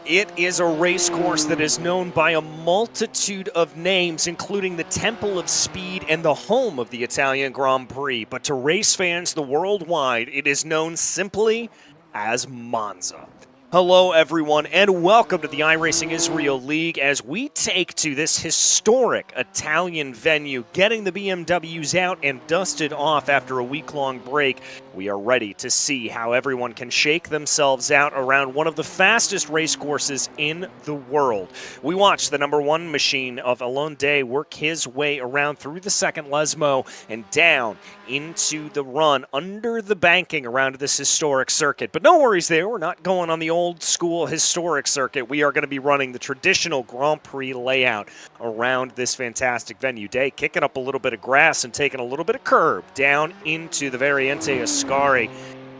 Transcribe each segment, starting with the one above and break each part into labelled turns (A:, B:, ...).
A: It is a race course that is known by a multitude of names, including the Temple of Speed and the home of the Italian Grand Prix. But to race fans the worldwide, it is known simply as Monza. Hello, everyone, and welcome to the iRacing Israel League as we take to this historic Italian venue, getting the BMWs out and dusted off after a week-long break. We are ready to see how everyone can shake themselves out around one of the fastest race courses in the world. We watched the number one machine of Alon Day work his way around through the second Lesmo and down into the run under the banking around this historic circuit. But no worries there, we're not going on the old school historic circuit. We are going to be running the traditional Grand Prix layout around this fantastic venue. Day kicking up a little bit of grass and taking a little bit of curb down into the Variante Ascari.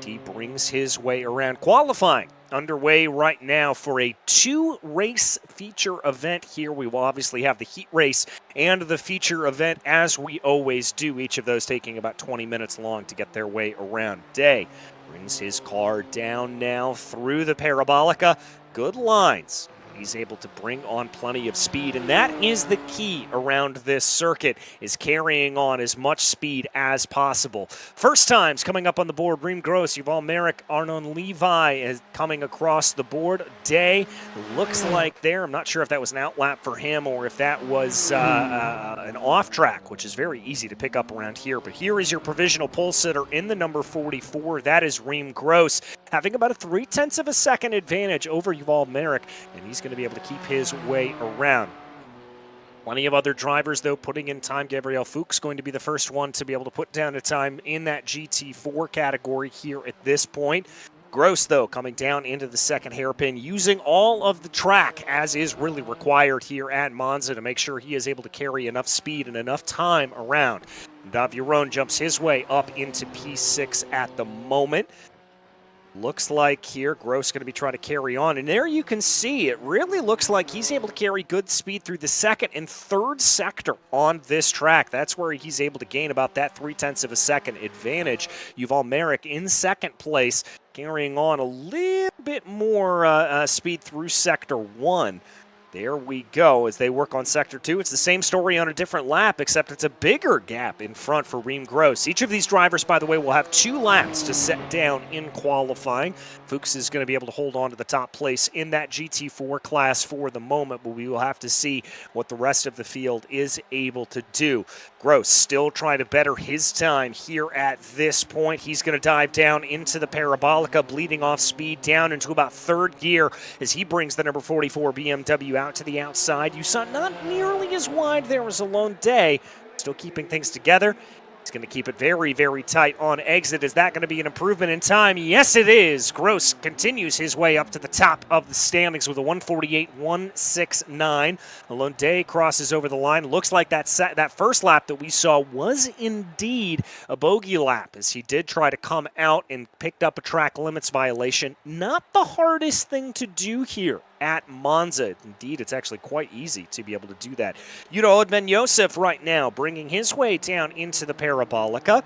A: He brings his way around. Qualifying underway right now for a two-race feature event here. We will obviously have the heat race and the feature event as we always do, each of those taking about 20 minutes long to get their way around. Day brings his car down now through the Parabolica. Good lines. He's able to bring on plenty of speed, and that is the key around this circuit, is carrying on as much speed as possible. First times coming up on the board, Reem Gross, Yuval Merrick, Arnon Levi is coming across the board. Day looks like there, I'm not sure if that was an outlap for him or if that was an off track, which is very easy to pick up around here. But here is your provisional pole sitter in the number 44. That is Reem Gross, having about a 0.3 of a second advantage over Yuval Merrick, and he's going to be able to keep his way around. Plenty of other drivers, though, putting in time. Gabriel Fuchs going to be the first one to be able to put down a time in that GT4 category here at this point. Gross, though, coming down into the second hairpin, using all of the track as is really required here at Monza to make sure he is able to carry enough speed and enough time around. Daviron jumps his way up into P6 at the moment. Looks like here Gross going to be trying to carry on, and there you can see it really looks like he's able to carry good speed through the second and third sector on this track. That's where he's able to gain about that 0.3 of a second advantage. Yuval Merrick in second place, carrying on a little bit more speed through sector 1. There we go as they work on Sector 2. It's the same story on a different lap, except it's a bigger gap in front for Reem Gross. Each of these drivers, by the way, will have 2 laps to set down in qualifying. Fuchs is going to be able to hold on to the top place in that GT4 class for the moment, but we will have to see what the rest of the field is able to do. Gross still trying to better his time here at this point. He's going to dive down into the Parabolica, bleeding off speed down into about third gear as he brings the number 44 BMW out to the outside. You saw not nearly as wide there as Alon Day, still keeping things together. He's going to keep it very, very tight on exit. Is that going to be an improvement in time? Yes, it is. Gross continues his way up to the top of the standings with a 148.169. Alon Day crosses over the line. Looks like that first lap that we saw was indeed a bogey lap, as he did try to come out and picked up a track limits violation. Not the hardest thing to do here at Monza. Indeed, it's actually quite easy to be able to do that. Yudo Ben Yosef right now bringing his way down into the Parabolica.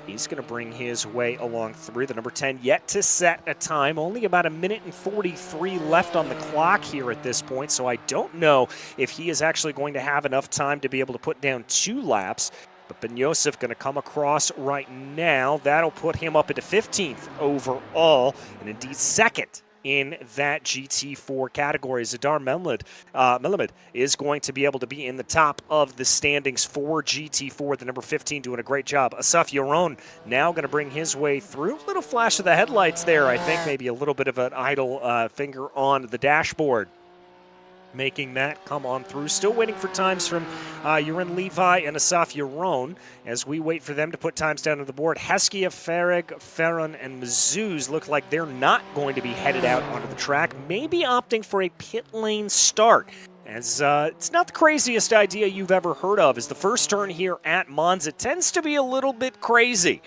A: He's going to bring his way along through the number 10, yet to set a time. Only about 1:43 left on the clock here at this point, so I don't know if he is actually going to have enough time to be able to put down 2 laps. But Ben Yosef going to come across right now. That'll put him up into 15th overall, and indeed second in that GT4 category. Zadar Melamed is going to be able to be in the top of the standings for GT4, the number 15, doing a great job. Asaf Yaron now going to bring his way through. A little flash of the headlights there, I think maybe a little bit of an idle finger on the dashboard, making that come on through. Still waiting for times from Yurin Levi and Asaf Yaron as we wait for them to put times down on the board. Heskia, Farag, Farron, and Mazuz look like they're not going to be headed out onto the track, maybe opting for a pit lane start. As it's not the craziest idea you've ever heard of, as the first turn here at Monza tends to be a little bit crazy.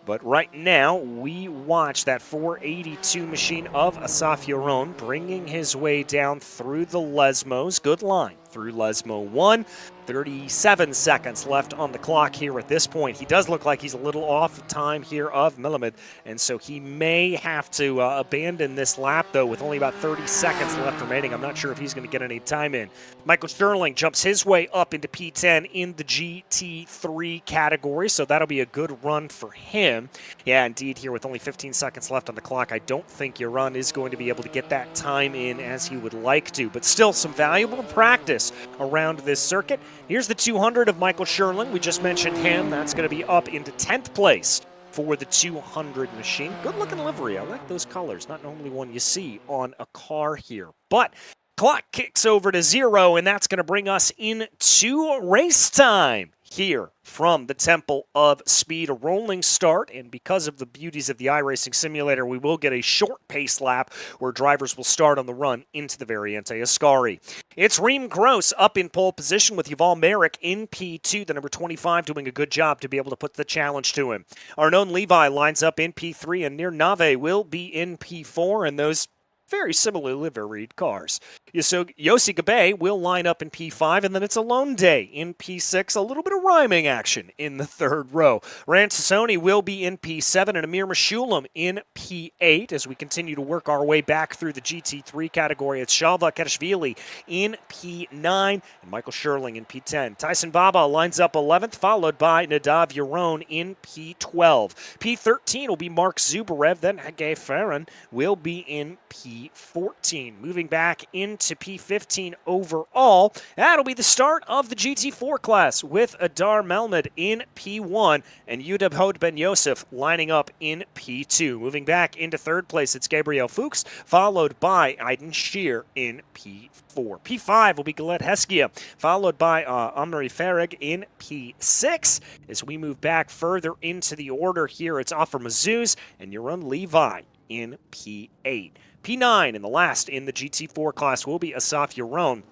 A: But right now, we watch that 482 machine of Asaf Yaron bringing his way down through the Lesmos. Good line through Lesmo 1. 37 seconds left on the clock here at this point. He does look like he's a little off time here of Melamed, and so he may have to abandon this lap, though, with only about 30 seconds left remaining. I'm not sure if he's going to get any time in. Michael Sterling jumps his way up into P10 in the GT3 category, so that'll be a good run for him. Yeah, indeed, here with only 15 seconds left on the clock, I don't think Yaron is going to be able to get that time in as he would like to, but still some valuable practice around this circuit. Here's the 200 of Michael Sherlin. We just mentioned him. That's going to be up into 10th place for the 200 machine. Good-looking livery. I like those colors. Not normally one you see on a car here. But clock kicks over to 0, and that's going to bring us into race time here from the Temple of Speed. A rolling start, and because of the beauties of the iRacing Simulator, we will get a short pace lap where drivers will start on the run into the Variante Ascari. It's Reem Gross up in pole position with Yuval Merrick in P2, the number 25 doing a good job to be able to put the challenge to him. Arnon Levi lines up in P3, and Nir Nave will be in P4, and those very similar liveried cars. Yossi Gabe will line up in P5, and then it's a lone day in P6. A little bit of rhyming action in the third row. Rand Sassoni will be in P7, and Amir Meshulam in P8 as we continue to work our way back through the GT3 category. It's Shalva Ketashvili in P9, and Michael Sherling in P10. Tyson Baba lines up 11th, followed by Nadav Yaron in P12. P13 will be Mark Zubarev, then Hagay Farron will be in P14. Moving back into P15 overall, that'll be the start of the GT4 class with Adar Melmed in P1 and Yudab Hod Ben Yosef lining up in P2. Moving back into third place, it's Gabriel Fuchs, followed by Aiden Shear in P4. P5 will be Galette Heskia, followed by Amri Farag in P6. As we move back further into the order here, it's Offer Mazuz and Yaron Levi in P8. P9 and the last in the GT4 class will be Asaf Yaron.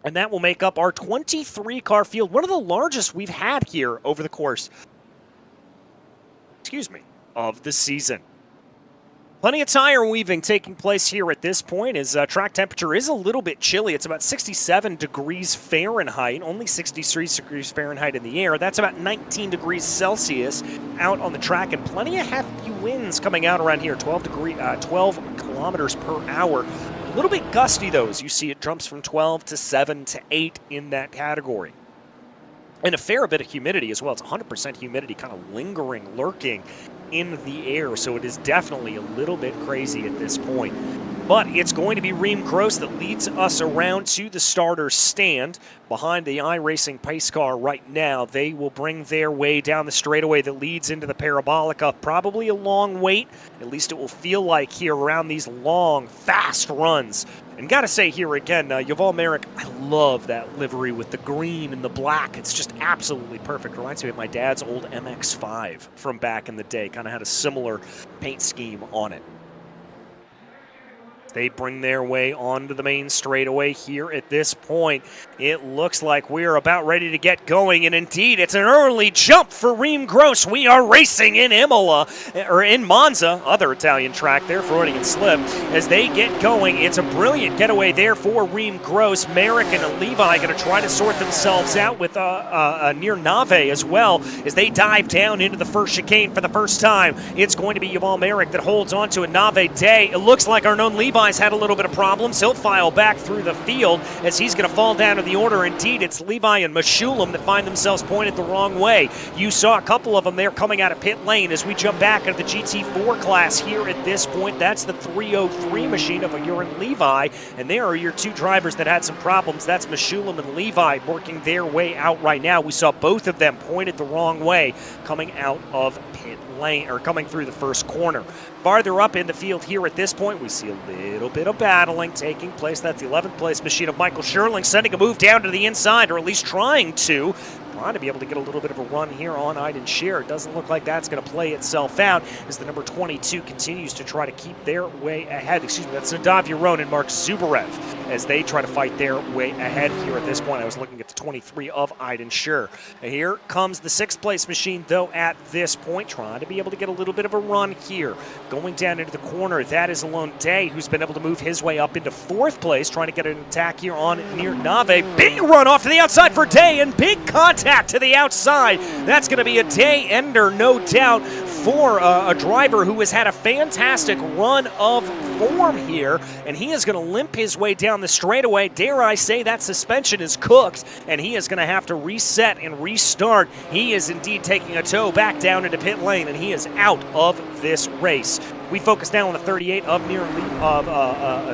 A: And that will make up our 23-car field, one of the largest we've had here over the course, of the season. Plenty of tire weaving taking place here at this point as track temperature is a little bit chilly. It's about 67 degrees Fahrenheit, only 63 degrees Fahrenheit in the air. That's about 19 degrees Celsius out on the track, and plenty of hefty winds coming out around here, 12 kilometers per hour. A little bit gusty, though, as you see it jumps from 12 to 7 to 8 in that category. And a fair bit of humidity as well. It's 100% humidity kind of lingering, lurking in the air, so it is definitely a little bit crazy at this point. But it's going to be Reem Gross that leads us around to the starter's stand behind the iRacing pace car right now. They will bring their way down the straightaway that leads into the Parabolica. Probably a long wait, at least it will feel like here around these long, fast runs. And gotta say here again, Yuval Merrick, I love that livery with the green and the black. It's just absolutely perfect. Reminds me of my dad's old MX-5 from back in the day. Kind of had a similar paint scheme on it. They bring their way onto the main straightaway here at this point. It looks like we're about ready to get going, and indeed, it's an early jump for Reem Gross. We are racing in Imola, or in Monza, other Italian track there, Freudian slip. As they get going, it's a brilliant getaway there for Reem Gross. Merrick and Levi going to try to sort themselves out with Nir Nave as well, as they dive down into the first chicane for the first time. It's going to be Yuval Merrick that holds on to a Nave Day. It looks like Arnon Levi's had a little bit of problems. He'll file back through the field as he's going to fall down in the order. Indeed, it's Levi and Meshulam that find themselves pointed the wrong way. You saw a couple of them there coming out of pit lane as we jump back into the GT4 class here at this point. That's the 303 machine of Yaron Levi, and there are your two drivers that had some problems. That's Meshulam and Levi working their way out right now. We saw both of them pointed the wrong way coming out of pit lane, or coming through the first corner. Farther up in the field here at this point, we see a little bit of battling taking place. That's the 11th place machine of Michael Sherling sending a move down to the inside, or at least trying to. trying to be able to get a little bit of a run here on Aiden Scheer. It doesn't look like that's going to play itself out as the number 22 continues to try to keep their way ahead. Excuse me, that's Nadav Yaron and Mark Zubarev as they try to fight their way ahead here at this point. I was looking at the 23 of Aiden Scheer. Here comes the 6th place machine, though, at this point, trying to be able to get a little bit of a run here. Going down into the corner, that is Alone Day, who's been able to move his way up into 4th place, trying to get an attack here on near Nave. Big run off to the outside for Day, and big contact to the outside. That's going to be a day ender, no doubt, for a driver who has had a fantastic run of form here, and he is going to limp his way down the straightaway. Dare I say that suspension is cooked, and he is going to have to reset and restart. He is indeed taking a tow back down into pit lane, and he is out of this race. We focus now on the 38 of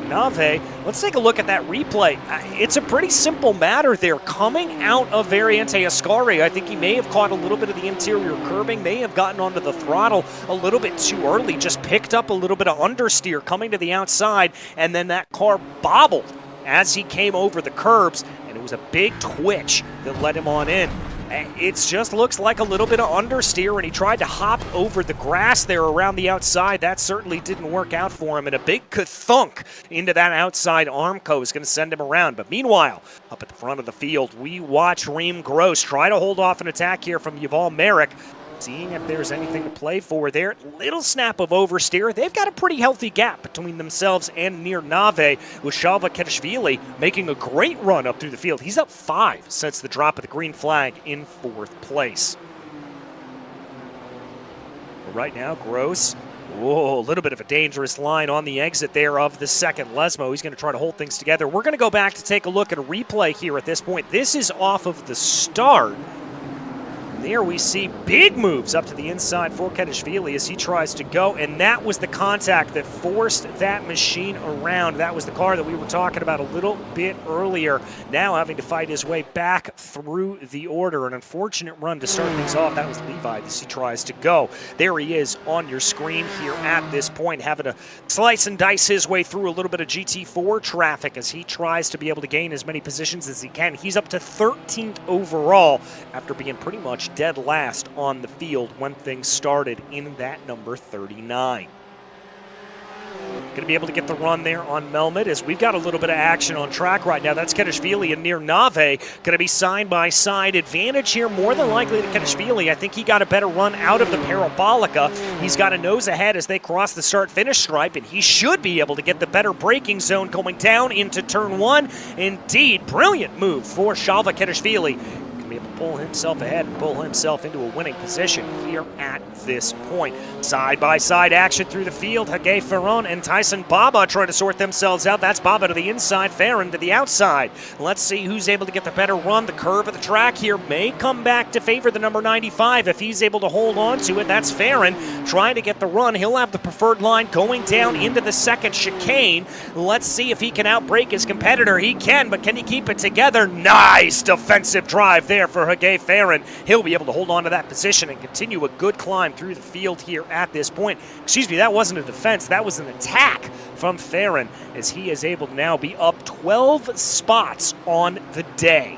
A: Nave. Let's take a look at that replay. It's a pretty simple matter there. Coming out of Variante Ascari, I think he may have caught a little bit of the interior curbing, may have gotten onto the throttle a little bit too early, just picked up a little bit of understeer coming to the outside, and then that car bobbled as he came over the curbs, and it was a big twitch that led him on in. It just looks like a little bit of understeer, and he tried to hop over the grass there around the outside. That certainly didn't work out for him, and a big thunk into that outside Armco is going to send him around. But meanwhile, up at the front of the field, we watch Reem Gross try to hold off an attack here from Yuval Merrick, seeing if there's anything to play for there. Little snap of oversteer. They've got a pretty healthy gap between themselves and near Nave, with Shalva Ketishvili making a great run up through the field. He's up 5 since the drop of the green flag in 4th place. But right now, Gross, whoa, a little bit of a dangerous line on the exit there of the 2nd Lesmo. He's going to try to hold things together. We're going to go back to take a look at a replay here at this point. This is off of the start. There we see big moves up to the inside for Ketishvili as he tries to go, and that was the contact that forced that machine around. That was the car that we were talking about a little bit earlier, now having to fight his way back through the order. An unfortunate run to start things off. That was Levi as he tries to go. There he is on your screen here at this point, having to slice and dice his way through a little bit of GT4 traffic as he tries to be able to gain as many positions as he can. He's up to 13th overall after being pretty much dead last on the field when things started in that number 39. Going to be able to get the run there on Melmet as we've got a little bit of action on track right now. That's Ketishvili and near Nave. Going to be side-by-side advantage here, more than likely to Ketishvili. I think he got a better run out of the Parabolica. He's got a nose ahead as they cross the start-finish stripe, and he should be able to get the better braking zone going down into turn 1. Indeed, brilliant move for Shalva Ketishvili. Be able to pull himself ahead and pull himself into a winning position here at this point. Side-by-side action through the field. Hagei Ferron and Tyson Baba trying to sort themselves out. That's Baba to the inside, Farron to the outside. Let's see who's able to get the better run. The curve of the track here may come back to favor the number 95 if he's able to hold on to it. That's Farron trying to get the run. He'll have the preferred line going down into the 2nd chicane. Let's see if he can outbrake his competitor. He can, but can he keep it together? Nice defensive drive there for Hagei Farron. He'll be able to hold on to that position and continue a good climb through the field here at this point. Excuse me, that wasn't a defense, that was an attack from Farron as he is able to now be up 12 spots on the day.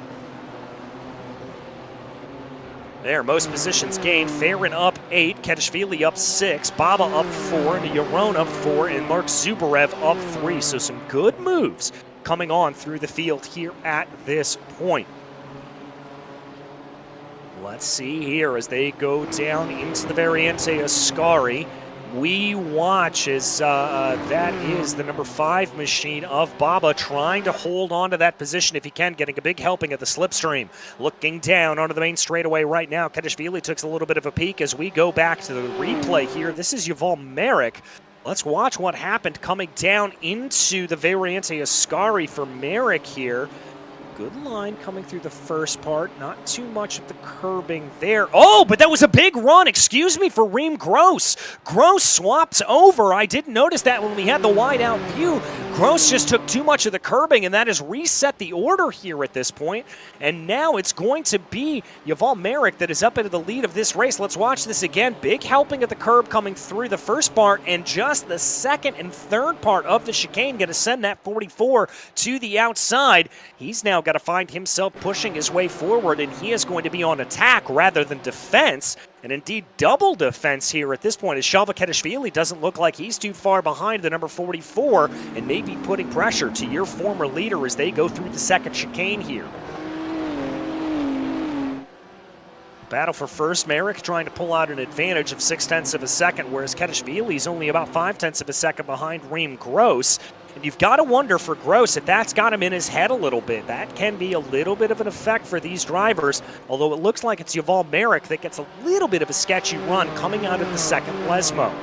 A: There, most positions gained. Farron up 8, Ketishvili up 6, Baba up 4, and Yaron up 4, and Mark Zubarev up 3. So some good moves coming on through the field here at this point. Let's see here as they go down into the Variante Ascari. We watch as that is the number 5 machine of Baba trying to hold on to that position if he can, getting a big helping at the slipstream. Looking down onto the main straightaway right now. Ketishvili took a little bit of a peek as we go back to the replay here. This is Yuval Merrick. Let's watch what happened coming down into the Variante Ascari for Merrick here. Good line coming through the first part. Not too much of the curbing there. Oh, but that was a big run, excuse me, for Reem Gross. Gross swaps over. I didn't notice that when we had the wide out view. Gross just took too much of the curbing, and that has reset the order here at this point. And now it's going to be Yuval Merrick that is up into the lead of this race. Let's watch this again. Big helping at the curb coming through the first part, and just the second and third part of the chicane going to send that 44 to the outside. He's now got to find himself pushing his way forward, and he is going to be on attack rather than defense. And indeed, double defense here at this point, as Shalva doesn't look like he's too far behind the number 44 and maybe putting pressure to your former leader as they go through the second chicane here. Battle for first, Merrick trying to pull out an advantage of 0.6 of a second, whereas Ketishvili's only about 0.5 of a second behind Reem Gross. And you've got to wonder for Gross if that's got him in his head a little bit. That can be a little bit of an effect for these drivers, although it looks like it's Yuval Merrick that gets a little bit of a sketchy run coming out of the second Lesmo.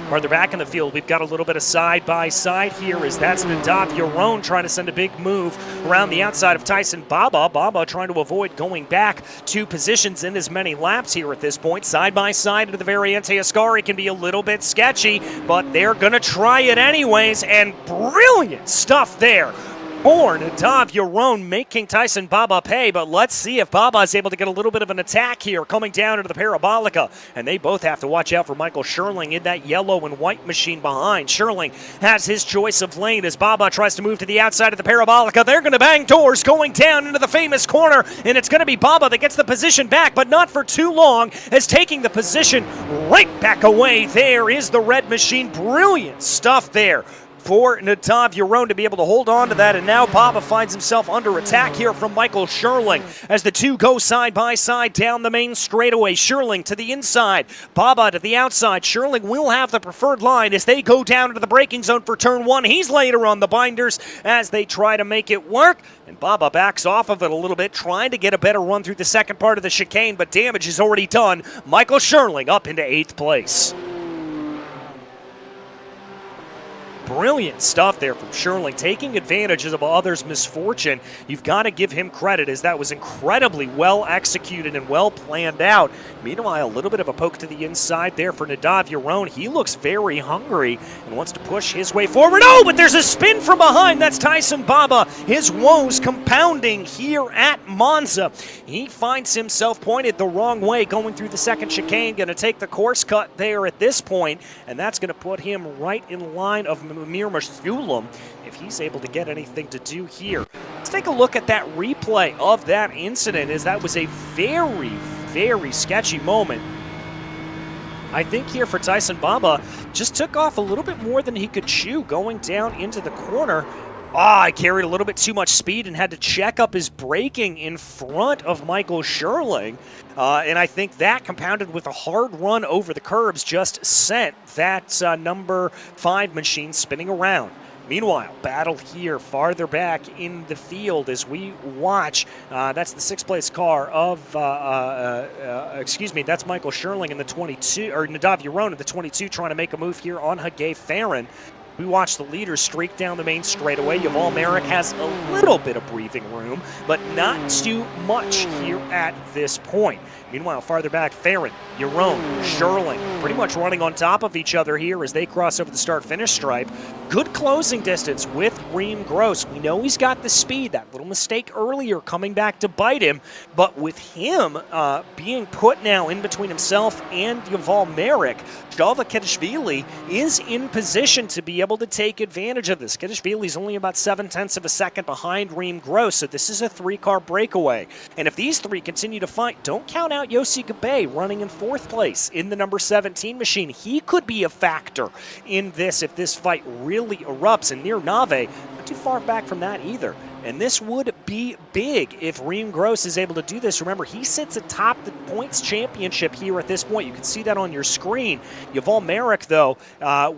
A: Farther back in the field, we've got a little bit of side-by-side here as that's Nadav Yaron trying to send a big move around the outside of Tyson Baba. Baba trying to avoid going back 2 positions in as many laps here at this point. Side-by-side into the Variante Ascari can be a little bit sketchy, but they're going to try it anyways, and brilliant stuff there. Nadav Yaron making Tyson Baba pay, but let's see if Baba is able to get a little bit of an attack here coming down into the Parabolica. And they both have to watch out for Michael Scherling in that yellow and white machine behind. Scherling has his choice of lane as Baba tries to move to the outside of the Parabolica. They're going to bang doors going down into the famous corner, and it's going to be Baba that gets the position back, but not for too long, as taking the position right back away. There is the red machine. Brilliant stuff there for Nadav Yaron to be able to hold on to that, and now Baba finds himself under attack here from Michael Scherling as the two go side by side down the main straightaway. Scherling to the inside, Baba to the outside. Scherling will have the preferred line as they go down into the braking zone for turn 1. He's later on the binders as they try to make it work, and Baba backs off of it a little bit, trying to get a better run through the second part of the chicane, but damage is already done. Michael Scherling up into 8th place. Brilliant stuff there from Scherling, taking advantage of others' misfortune. You've got to give him credit, as that was incredibly well executed and well planned out. Meanwhile, a little bit of a poke to the inside there for Nadav Yaron. He looks very hungry and wants to push his way forward. Oh, but there's a spin from behind. That's Tyson Baba. His woes compounding here at Monza. He finds himself pointed the wrong way going through the second chicane. Going to take the course cut there at this point, and that's going to put him right in line of Mir Mashulum if he's able to get anything to do here. Let's take a look at that replay of that incident, as that was a very, very sketchy moment. I think here for Tyson Baba, just took off a little bit more than he could chew going down into the corner. I carried a little bit too much speed and had to check up his braking in front of Michael Scherling. And I think that, compounded with a hard run over the curbs, just sent that number 5 machine spinning around. Meanwhile, battle here farther back in the field as we watch. That's the 6th place car of, that's Michael Scherling in the 22, or Nadav Yaron in the 22, trying to make a move here on Hagay Farron. We watch the leaders streak down the main straightaway. Yuval Merrick has a little bit of breathing room, but not too much here at this point. Meanwhile, farther back, Farron, Yaron, Scherling, pretty much running on top of each other here as they cross over the start-finish stripe. Good closing distance with Reem Gross. We know he's got the speed. That little mistake earlier coming back to bite him, but with him being put now in between himself and Yuval Merrick, Shalva Ketishvili is in position to be able to take advantage of this. Ketishvili's only about 0.7 of a second behind Reem Gross, so this is a 3-car breakaway. And if these 3 continue to fight, don't count out Yossi Gabay running in 4th place in the number 17 machine. He could be a factor in this if this fight really erupts, and near Nave, not too far back from that either. And this would be big if Reem Gross is able to do this. Remember, he sits atop the points championship here at this point. You can see that on your screen. Yuval Merrick, though,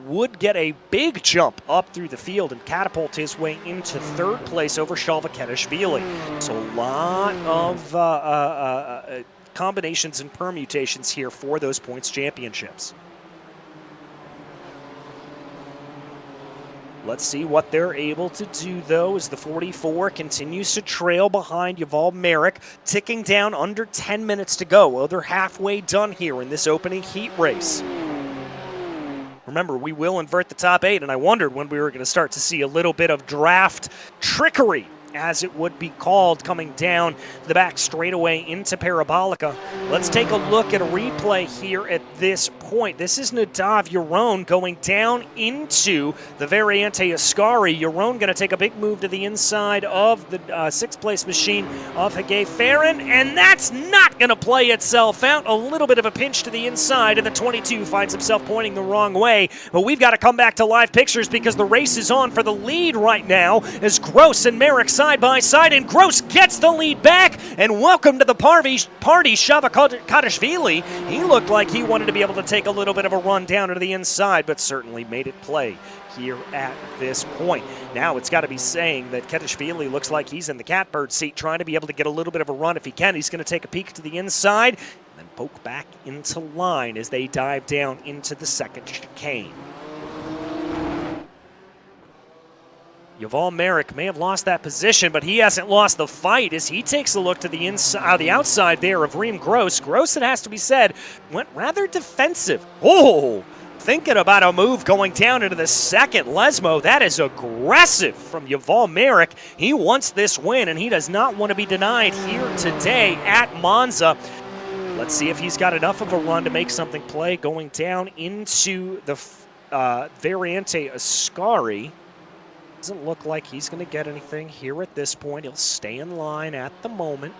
A: would get a big jump up through the field and catapult his way into 3rd place over Shalva Ketishvili. So a lot of combinations and permutations here for those points championships. Let's see what they're able to do, though, as the 44 continues to trail behind Yuval Merrick, ticking down under 10 minutes to go. Well, they're halfway done here in this opening heat race. Remember, we will invert the top 8, and I wondered when we were going to start to see a little bit of draft trickery, as it would be called, coming down the back straightaway into Parabolica. Let's take a look at a replay here at this point. This is Nadav Yaron going down into the Variante Ascari. Yaron going to take a big move to the inside of the sixth-place machine of Hagay Farron, and that's not going to play itself out. A little bit of a pinch to the inside, and the 22 finds himself pointing the wrong way. But we've got to come back to live pictures because the race is on for the lead right now as Gross and Merrick side by side, and Gross gets the lead back, and welcome to the party, Shava Kadashvili. He looked like he wanted to be able to take a little bit of a run down to the inside, but certainly made it play here at this point. Now it's got to be saying that Kadashvili looks like he's in the catbird seat, trying to be able to get a little bit of a run if he can. He's going to take a peek to the inside, and then poke back into line as they dive down into the second chicane. Yuval Merrick may have lost that position, but he hasn't lost the fight as he takes a look to the inside, the outside there of Reem Gross. Gross, it has to be said, went rather defensive. Oh, thinking about a move going down into the second Lesmo. That is aggressive from Yuval Merrick. He wants this win, and he does not want to be denied here today at Monza. Let's see if he's got enough of a run to make something play going down into the Variante Ascari. Doesn't look like he's going to get anything here at this point. He'll stay in line at the moment.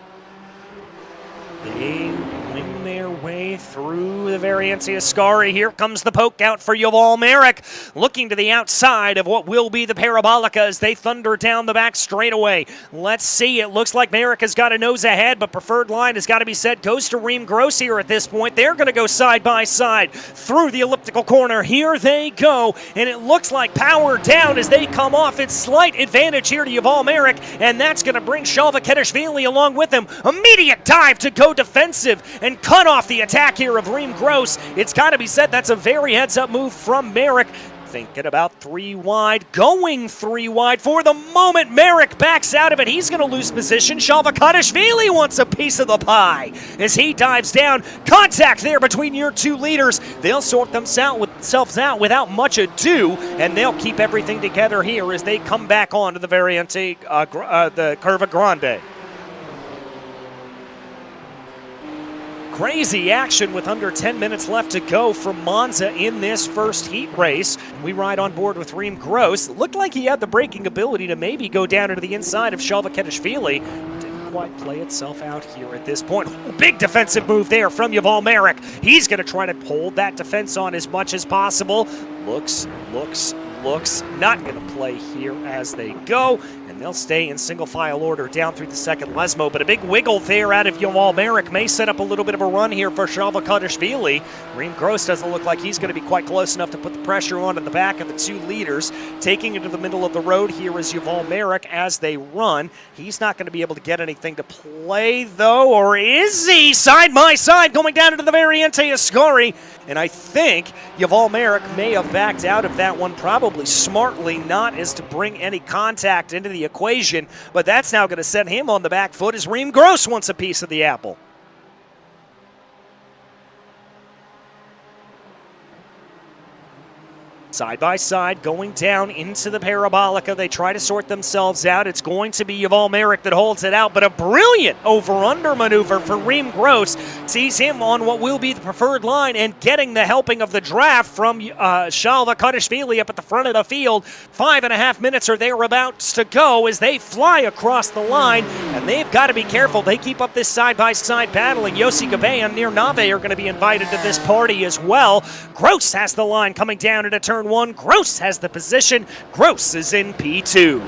A: They wing their way through the Variante Ascari. Here comes the poke out for Yuval Merrick, looking to the outside of what will be the Parabolica as they thunder down the back straightaway. Let's see. It looks like Merrick has got a nose ahead, but preferred line has got to be set. Goes to Reem Gross here at this point. They're going to go side by side through the elliptical corner. Here they go, and it looks like power down as they come off. It's slight advantage here to Yuval Merrick, and that's going to bring Shalva Kedashvili along with him. Immediate dive to go defensive and cut off the attack here of Reem Gross. It's got to be said that's a very heads-up move from Merrick. Thinking about 3 wide, going 3 wide for the moment. Merrick backs out of it. He's going to lose position. Shalva Kadashvili wants a piece of the pie as he dives down. Contact there between your two leaders. They'll sort themselves out without much ado, and they'll keep everything together here as they come back onto the Variante, the Curva Grande. Crazy action with under 10 minutes left to go from Monza in this first heat race. We ride on board with Reem Gross. Looked like he had the braking ability to maybe go down into the inside of Shalva Kedashvili. Didn't quite play itself out here at this point. Big defensive move there from Yuval Merrick. He's going to try to hold that defense on as much as possible. Looks, not going to play here as they go, and they'll stay in single file order down through the second Lesmo, but a big wiggle there out of Yuval Merrick may set up a little bit of a run here for Shalva Kadashvili. Reem Gross doesn't look like he's going to be quite close enough to put the pressure on at the back of the two leaders. Taking it to the middle of the road here is Yuval Merrick as they run. He's not going to be able to get anything to play, though, or is he? Side by side going down into the Variante Ascari, and I think Yuval Merrick may have backed out of that one, probably smartly, not as to bring any contact into the equation, but that's now going to set him on the back foot as Reem Gross wants a piece of the apple. Side by side, going down into the Parabolica. They try to sort themselves out. It's going to be Yuval Merrick that holds it out, but a brilliant over-under maneuver for Reem Gross sees him on what will be the preferred line and getting the helping of the draft from Shalva Kadashvili up at the front of the field. 5.5 minutes or thereabouts to go as they fly across the line, and they've got to be careful. They keep up this side-by-side battling. Yossi Gabe and Nir Nave are going to be invited to this party as well. Gross has the line coming down into turn 1. Gross has the position. Gross is in P2.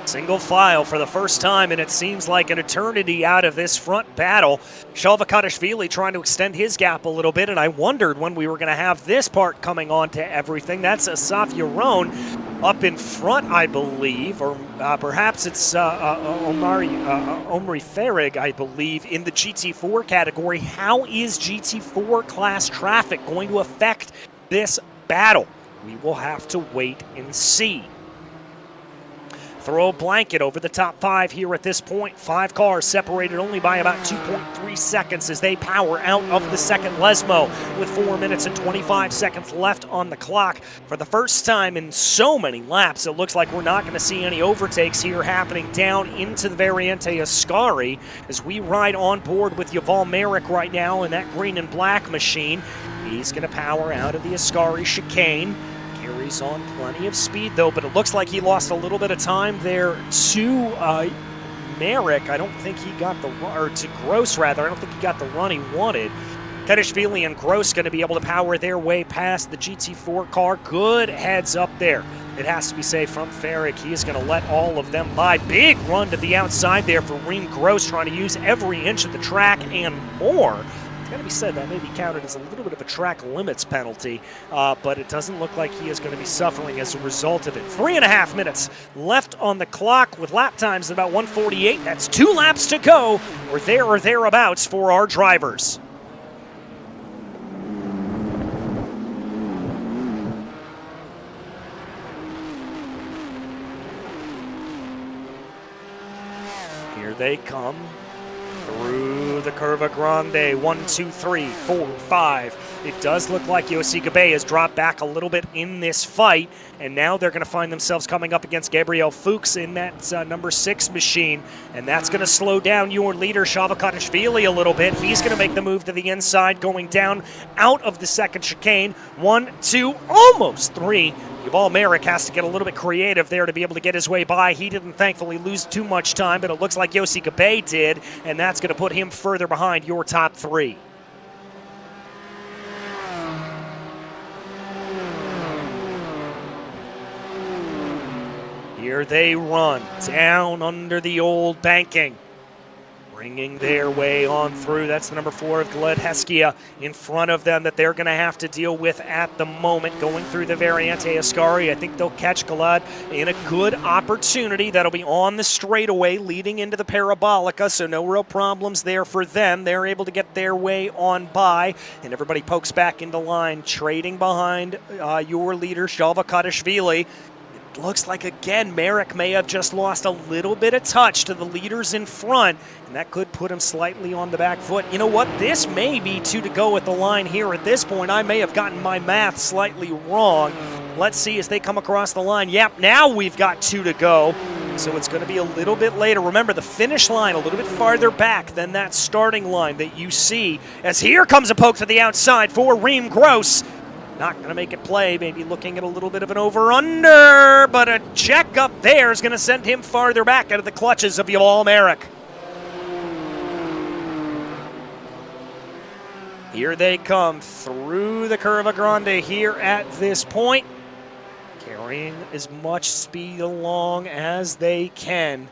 A: Single file for the first time, and it seems like an eternity out of this front battle. Shalva Kadashvili trying to extend his gap a little bit, and I wondered when we were going to have this part coming on to everything. That's Asaf Yaron up in front, I believe, or perhaps it's Omri Farrig, I believe, in the GT4 category. How is GT4 class traffic going to affect this battle? We will have to wait and see. throw a blanket over the top 5 here at this point. 5 cars separated only by about 2.3 seconds as they power out of the second Lesmo with 4 minutes and 25 seconds left on the clock. For the first time in so many laps, it looks like we're not going to see any overtakes here happening down into the Variante Ascari as we ride on board with Yuval Merrick right now in that green and black machine. He's going to power out of the Ascari chicane. Carries on plenty of speed, though, but it looks like he lost a little bit of time there to Merrick. I don't think he got the run, or to Gross, rather. I don't think he got the run he wanted. Kedishvili and Gross going to be able to power their way past the GT4 car. Good heads up there. It has to be said from Ferrick. He is going to let all of them by. Big run to the outside there for Reem Gross, trying to use every inch of the track and more. Got to be said, that may be counted as a little bit of a track limits penalty, but it doesn't look like he is going to be suffering as a result of it. 3.5 minutes left on the clock with lap times at about 1:48. That's 2 laps to go, or there or thereabouts for our drivers. Here they come. Through the Curva Grande, 1, 2, 3, 4, 5. It does look like Yossi Gabay has dropped back a little bit in this fight, and now they're going to find themselves coming up against Gabriel Fuchs in that number 6 machine, and that's going to slow down your leader, Shavakatashvili, a little bit. He's going to make the move to the inside, going down out of the second chicane. 1, 2, almost 3. Yuval Merrick has to get a little bit creative there to be able to get his way by. He didn't thankfully lose too much time, but it looks like Yossi Gabay did, and that's going to put him further behind your top 3. Here they run down under the old banking. Bringing their way on through. That's the number 4 of Gled Heskia in front of them that they're going to have to deal with at the moment. Going through the Variante Ascari, I think they'll catch Gled in a good opportunity. That'll be on the straightaway leading into the Parabolica, so no real problems there for them. They're able to get their way on by, and everybody pokes back into line, trading behind your leader, Shavakatashvili. Looks like, again, Merrick may have just lost a little bit of touch to the leaders in front, and that could put him slightly on the back foot. You know what? This may be 2 to go at the line here at this point. I may have gotten my math slightly wrong. Let's see as they come across the line. Yep, now we've got 2 to go, so it's going to be a little bit later. Remember, the finish line a little bit farther back than that starting line that you see, as here comes a poke to the outside for Reem Gross. Not going to make it play, maybe looking at a little bit of an over-under, but a check up there is going to send him farther back out of the clutches of Yuval Merrick. Here they come through the Curva Grande here at this point, carrying as much speed along as they can.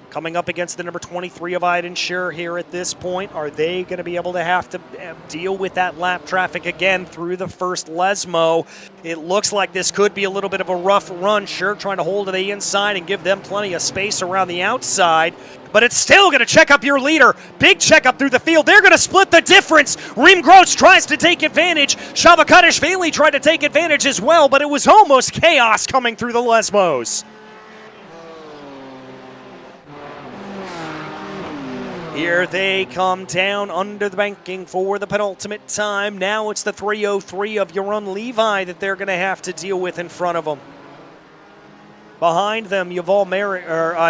A: Coming up against the number 23 of Eidenschur here at this point. Are they going to be able to have to deal with that lap traffic again through the first Lesmo? It looks like this could be a little bit of a rough run. Sure, trying to hold to the inside and give them plenty of space around the outside. But it's still going to check up your leader. Big checkup through the field. They're going to split the difference. Reem Gross tries to take advantage. Shavakatashvili tried to take advantage as well, but it was almost chaos coming through the Lesmos. Here they come down under the banking for the penultimate time. Now it's the 303 of Yaron Levi that they're going to have to deal with in front of them. Behind them, Yuval Merrick,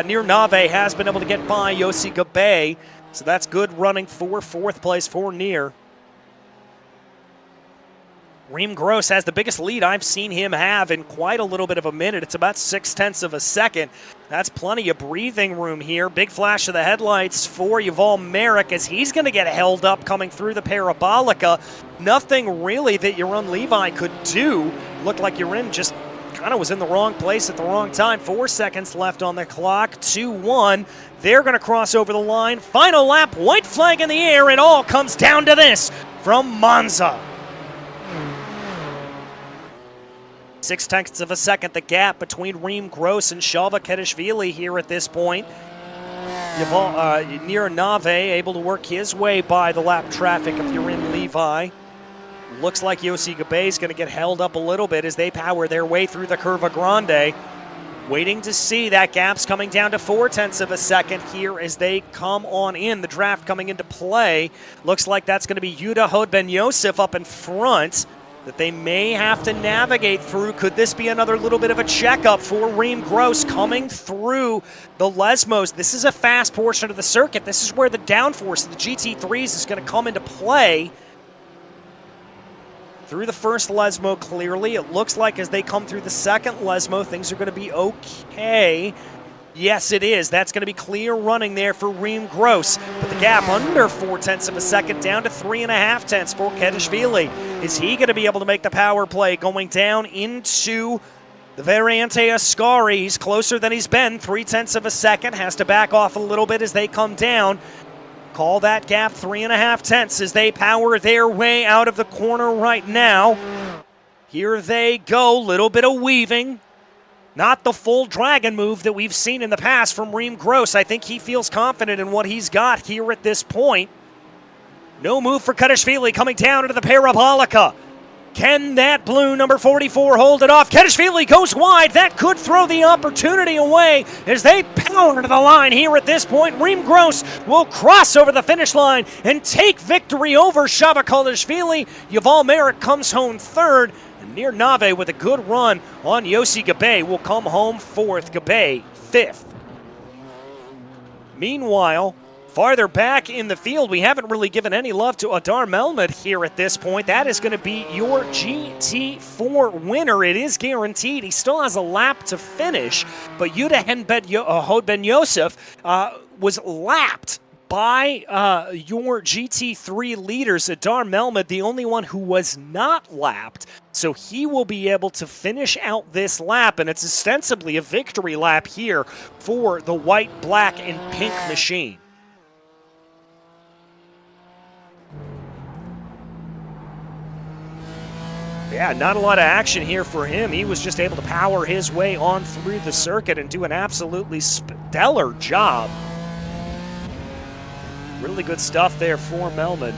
A: Nir Nave has been able to get by Yossi Gabay, so that's good running for 4th place for Nir. Reem Gross has the biggest lead I've seen him have in quite a little bit of a minute. It's about 0.6 of a second. That's plenty of breathing room here. Big flash of the headlights for Yuval Merrick as he's going to get held up coming through the Parabolica. Nothing really that Yaron Levi could do. Looked like Yaron just kind of was in the wrong place at the wrong time. 4 seconds left on the clock. 2-1. They're going to cross over the line. Final lap, white flag in the air. It all comes down to this from Monza. 0.6 of a second, the gap between Reem Gross and Shavakatashvili here at this point. Nir Nave able to work his way by the lap traffic of Yaron Levi. Looks like Yossi Gabay is going to get held up a little bit as they power their way through the Curva Grande. Waiting to see. That gap's coming down to 0.4 of a second here as they come on in. The draft coming into play. Looks like that's going to be Yuda Hodben-Yosef up in front that they may have to navigate through. Could this be another little bit of a checkup for Reem Gross coming through the Lesmos? This is a fast portion of the circuit. This is where the downforce of the GT3s is going to come into play. Through the first Lesmo, clearly. It looks like as they come through the second Lesmo, things are going to be okay. Yes, it is. That's going to be clear running there for Reem Gross. But the gap under 0.4 of a second, down to 3.5 for Kedishvili. Is he going to be able to make the power play going down into the Variante Ascari? He's closer than he's been. 0.3 of a second. Has to back off a little bit as they come down. Call that gap 3.5 as they power their way out of the corner right now. Here they go, little bit of weaving. Not the full dragon move that we've seen in the past from Reem Gross. I think he feels confident in what he's got here at this point. No move for Kedishvili coming down into the Parabolica. Can that blue number 44 hold it off? Kedishvili goes wide. That could throw the opportunity away as they power to the line here at this point. Reem Gross will cross over the finish line and take victory over Shava Kedishvili. Yuval Merrick comes home third. And Nir Nave with a good run on Yossi Gabay will come home fourth. Gabay fifth. Meanwhile, farther back in the field, we haven't really given any love to Adar Melmed here at this point. That is going to be your GT4 winner. It is guaranteed. He still has a lap to finish, but Yuda Hodben-Yosef was lapped by your GT3 leaders. Adar Melmed, the only one who was not lapped. So he will be able to finish out this lap, and it's ostensibly a victory lap here for the white, black, and pink machine. Yeah, not a lot of action here for him. He was just able to power his way on through the circuit and do an absolutely stellar job. Really good stuff there for Melman.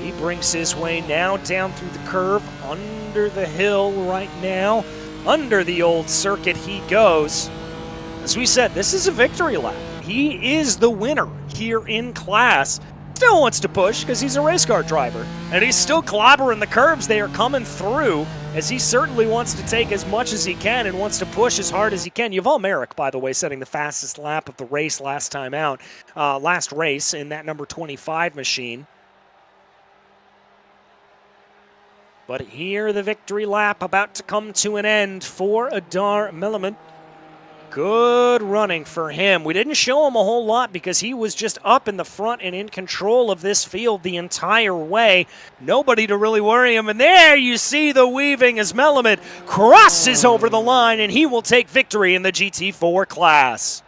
A: He brings his way now down through the curve, under the hill right now. Under the old circuit he goes. As we said, this is a victory lap. He is the winner here in class. Still wants to push because he's a race car driver, and he's still clobbering the curbs. They are coming through as he certainly wants to take as much as he can and wants to push as hard as he can. Yuval Merrick, by the way, setting the fastest lap of the race last time out, last race in that number 25 machine. But here the victory lap about to come to an end for Adar Melman. Good running for him. We didn't show him a whole lot because he was just up in the front and in control of this field the entire way. Nobody to really worry him. And there you see the weaving as Melamed crosses over the line, and he will take victory in the GT4 class.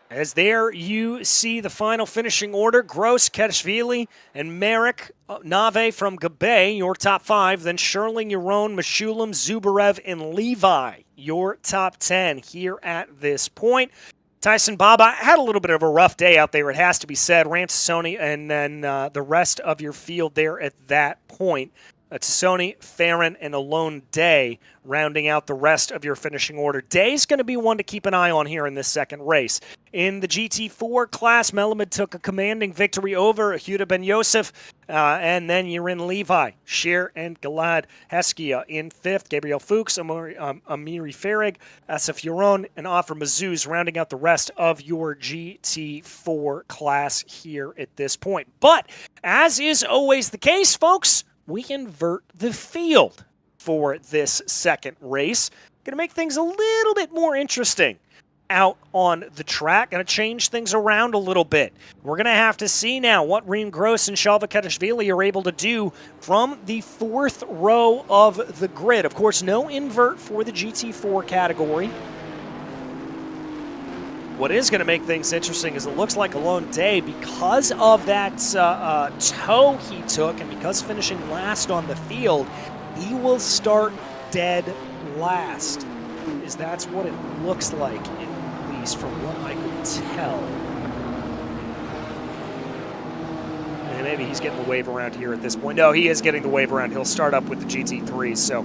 A: As there you see the final finishing order, Gross, Kedishvili, and Merrick, Nave from Gabay, your top 5. Then Sherling, Yaron, Meshulam, Zubarev, and Levi, your top 10 here at this point. Tyson Baba had a little bit of a rough day out there, it has to be said. Tassoni, and then the rest of your field there at that point. Tassoni, Farron, and Alone Day rounding out the rest of your finishing order. Day's going to be one to keep an eye on here in this second race. In the GT4 class, Melamed took a commanding victory over Yehuda Ben Yosef, and then you're in Levi, Sheer, and Gilad Heskia in 5th. Gabriel Fuchs, Amiri Farag, Asaf Yaron, and Offer Mazuz rounding out the rest of your GT4 class here at this point. But, as is always the case, folks, we invert the field for this second race. Going to make things a little bit more interesting out on the track. Going to change things around a little bit. We're going to have to see now what Reem Gross and Shalva Kedishvili are able to do from the 4th row of the grid. Of course, no invert for the GT4 category. What is going to make things interesting is it looks like Alone Day, because of that toe he took and because finishing last on the field, he will start dead last. That's what it looks like, at least from what I could tell. And maybe he's getting the wave around here at this point. No, he is getting the wave around. He'll start up with the GT3, so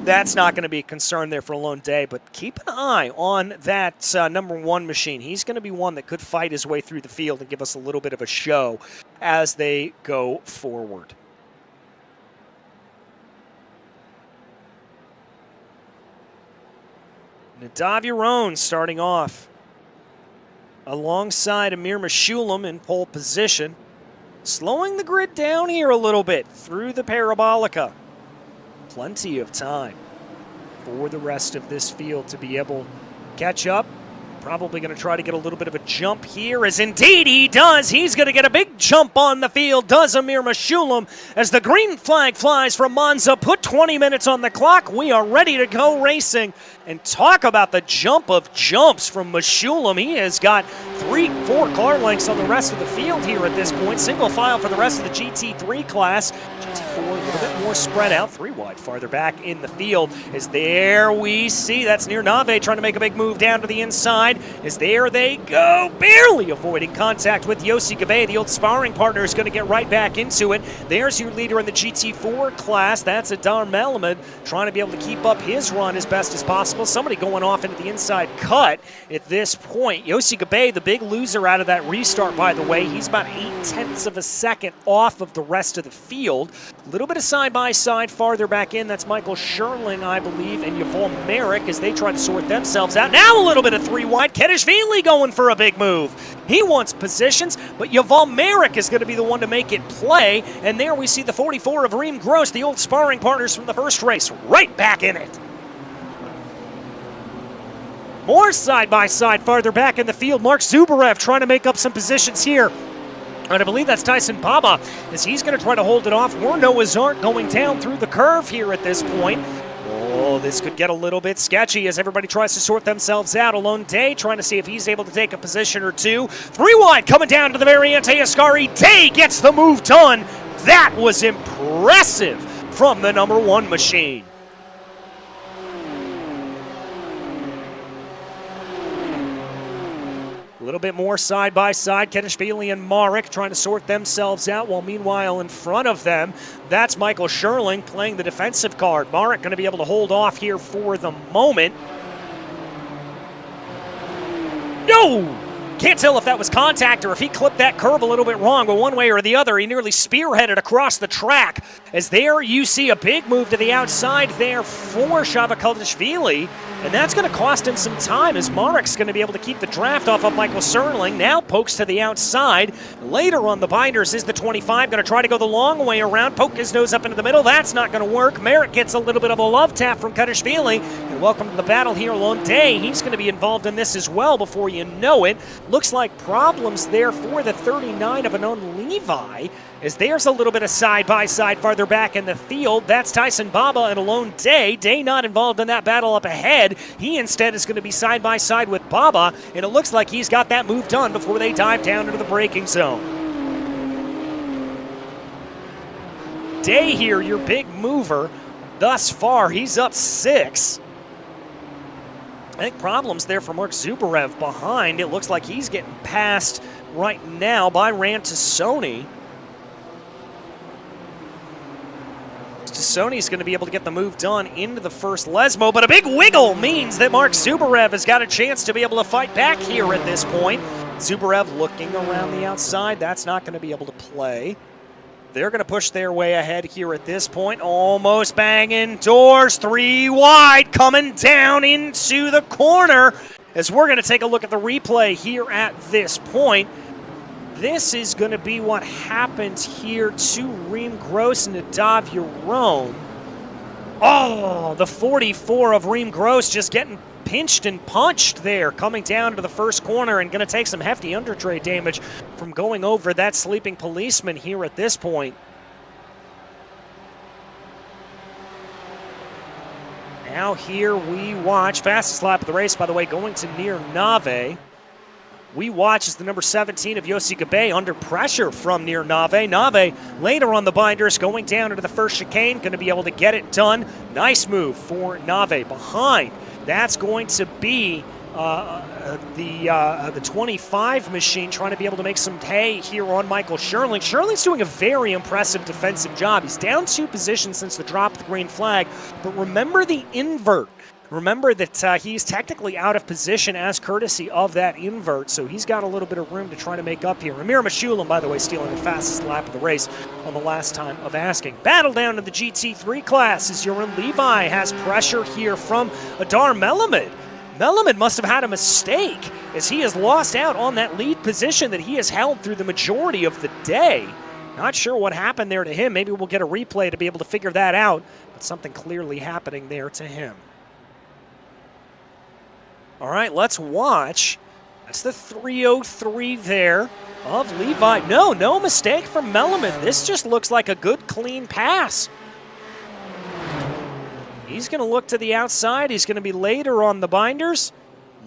A: that's not going to be a concern there for Alone Day. But keep an eye on that number 1 machine. He's going to be one that could fight his way through the field and give us a little bit of a show as they go forward. Nadav starting off alongside Amir Meshulam in pole position, slowing the grid down here a little bit through the Parabolica. Plenty of time for the rest of this field to be able to catch up. Probably going to try to get a little bit of a jump here, as indeed he does. He's going to get a big jump on the field, does Amir Meshulam, as the green flag flies from Monza. Put 20 minutes on the clock. We are ready to go racing. And talk about the jump of jumps from Meshulam. He has got 3-4 car lengths on the rest of the field here at this point. Single file for the rest of the GT3 class. GT4 a little bit more spread out, 3 wide farther back in the field. As there we see, that's near Nave trying to make a big move down to the inside. As there they go, barely avoiding contact with Yossi Gabe. The old sparring partner is going to get right back into it. There's your leader in the GT4 class. That's Adar Melamed trying to be able to keep up his run as best as possible. Somebody going off into the inside cut at this point. Yossi Gabe, the big loser out of that restart, by the way. He's about 0.8 of a second off of the rest of the field. A little bit of side-by-side farther back in. That's Michael Sherling, I believe, and Yuval Merrick as they try to sort themselves out. Now a little bit of 3 wide. Kedishvili going for a big move. He wants positions, but Yuval Merrick is going to be the one to make it play. And there we see the 44 of Reem Gross, the old sparring partners from the first race, right back in it. More side-by-side farther back in the field. Mark Zubarev trying to make up some positions here. And I believe that's Tyson Baba, as he's going to try to hold it off. We're Noah's Ark going down through the curve here at this point. Oh, this could get a little bit sketchy as everybody tries to sort themselves out. Alone Day trying to see if he's able to take a position or 2. 3 wide coming down to the Variante Ascari. Day gets the move done. That was impressive from the number 1 machine. A little bit more side-by-side. Kedishvili and Marek trying to sort themselves out, while meanwhile in front of them, that's Michael Sherling playing the defensive card. Marek going to be able to hold off here for the moment. No! Can't tell if that was contact or if he clipped that curb a little bit wrong, but one way or the other, he nearly spearheaded across the track. As there you see a big move to the outside there for Shava Kedishvili, and that's going to cost him some time, as Marek's going to be able to keep the draft off of Michael Sherling. Now pokes to the outside. Later on the binders is the 25, going to try to go the long way around, poke his nose up into the middle. That's not going to work. Merrick gets a little bit of a love tap from Kedishvili. And welcome to the battle here, Alone Day. He's going to be involved in this as well before you know it. Looks like problems there for the 39 of Anon Levi, as there's a little bit of side-by-side farther back in the field. That's Tyson Baba and Alone Day. Day not involved in that battle up ahead. He instead is going to be side-by-side with Baba, and it looks like he's got that move done before they dive down into the braking zone. Day here, your big mover. Thus far, he's up 6. I think problems there for Mark Zubarev behind. It looks like he's getting passed right now by Rantasoni. Sony's going to be able to get the move done into the first Lesmo, but a big wiggle means that Mark Zubarev has got a chance to be able to fight back here at this point. Zubarev looking around the outside. That's not going to be able to play. They're going to push their way ahead here at this point. Almost banging doors. 3 wide coming down into the corner. As we're going to take a look at the replay here at this point. This is going to be what happens here to Reem Gross and Nadav Yaron. Oh, the 44 of Reem Gross just getting pinched and punched there, coming down to the first corner and going to take some hefty undertray damage from going over that sleeping policeman here at this point. Now here we watch, fastest lap of the race, by the way, going to near Nave. We watch as the number 17 of Yossi Gabe under pressure from near Nave. Nave later on the binders going down into the first chicane, going to be able to get it done. Nice move for Nave behind. That's going to be the 25 machine, trying to be able to make some hay here on Michael Scherling. Scherling's doing a very impressive defensive job. He's down 2 positions since the drop of the green flag, but remember the invert. Remember that he's technically out of position as courtesy of that invert, so he's got a little bit of room to try to make up here. Amir Meshulam, by the way, stealing the fastest lap of the race on the last time of asking. Battle down to the GT3 class as Jeroen Levi has pressure here from Adar Melamed. Melamed must have had a mistake as he has lost out on that lead position that he has held through the majority of the day. Not sure what happened there to him. Maybe we'll get a replay to be able to figure that out, but something clearly happening there to him. All right, let's watch. That's the 303 there of Levi. No mistake from Melamed. This just looks like a good, clean pass. He's going to look to the outside. He's going to be later on the binders.